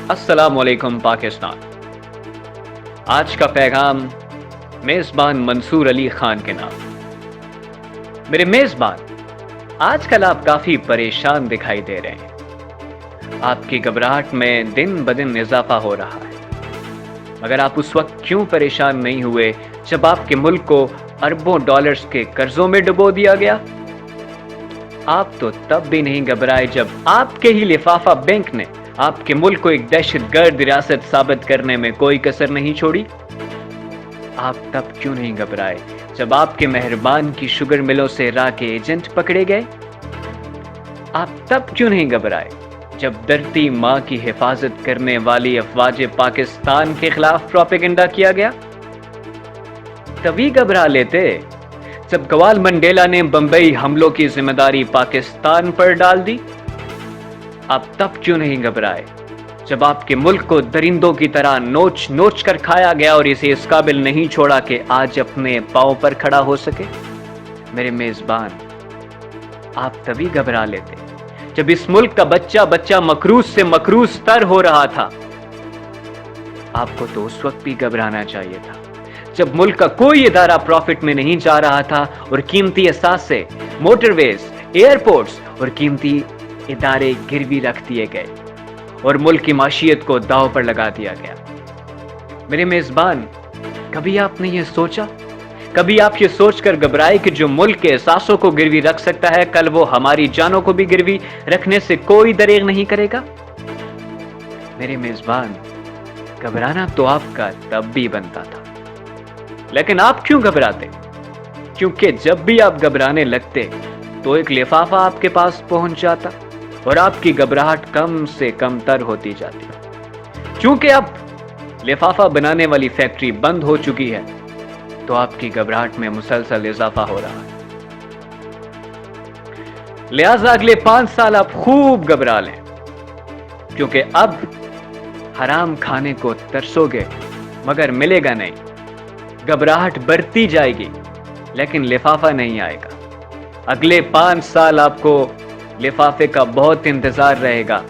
अस्सलाम वालेकुम पाकिस्तान। आज का पैगाम मेज़बान मंसूर अली खान के नाम। मेरे मेज़बान, आजकल आप काफ़ी परेशान दिखाई दे रहे हैं। आपकी घबराहट में दिन ब दिन इजाफा हो रहा है। मगर आप उस वक्त क्यों परेशान नहीं हुए जब आपके मुल्क को अरबों डॉलर्स के कर्जों में डुबो दिया गया? आप तो तब भी नहीं घबराए जब आपके ही लिफाफा बैंक ने आपके मुल्क को एक दहशतगर्द रियासत साबित करने में कोई कसर नहीं छोड़ी। आप तब क्यों नहीं घबराए जब आपके मेहरबान की शुगर मिलों से राह के एजेंट पकड़े गए? आप तब क्यों नहीं घबराए जब धरती माँ की हिफाजत करने वाली अफवाज पाकिस्तान के खिलाफ प्रोपेगेंडा किया गया? तभी घबरा लेते जब गवाल मंडेला ने बंबई हमलों की जिम्मेदारी पाकिस्तान पर डाल दी। आप तब क्यों नहीं घबराए जब आपके मुल्क को दरिंदों की तरह नोच नोच कर खाया गया और इसे इस काबिल नहीं छोड़ा कि आज अपने पांव पर खड़ा हो सके? मेरे मेजबान, आप तभी घबरा लेते जब इस मुल्क का बच्चा बच्चा मकरूज से मकरूज तर हो रहा था। आपको तो उस वक्त भी घबराना चाहिए था जब मुल्क का कोई इदारा प्रॉफिट में नहीं जा रहा था और कीमती असासे, मोटरवेज, एयरपोर्ट्स और कीमती इदारे गिरवी रख दिए गए और मुल्क की माशियत को दांव पर लगा दिया गया। मेरे मेजबान, कभी आपने ये सोचा, कभी आप ये सोचकर घबराए कि जो मुल्क के एहसासों को गिरवी रख सकता है, कल वो हमारी जानों को भी गिरवी रखने से कोई दरेग नहीं करेगा? मेरे मेजबान, घबराना तो आपका तब भी बनता था, लेकिन आप क्यों घबराते? क्योंकि जब भी आप घबराने लगते तो एक लिफाफा आपके पास पहुंच जाता और आपकी घबराहट कम से कम तर होती जाती। क्योंकि अब लिफाफा बनाने वाली फैक्ट्री बंद हो चुकी है तो आपकी घबराहट में मुसलसल इजाफा हो रहा है। लिहाजा अगले 5 साल आप खूब घबरा लें, क्योंकि अब हराम खाने को तरसोगे मगर मिलेगा नहीं। घबराहट बढ़ती जाएगी लेकिन लिफाफा नहीं आएगा। अगले 5 साल आपको लिफाफे का बहुत इंतजार रहेगा,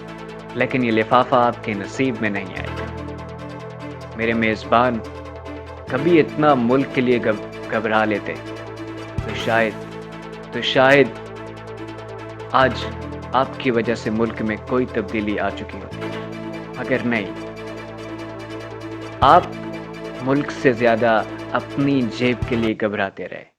लेकिन ये लिफाफा आपके नसीब में नहीं आएगा। मेरे मेजबान, कभी इतना मुल्क के लिए घबरा लेते तो शायद आज आपकी वजह से मुल्क में कोई तब्दीली आ चुकी होती। अगर नहीं, आप मुल्क से ज्यादा अपनी जेब के लिए घबराते रहे।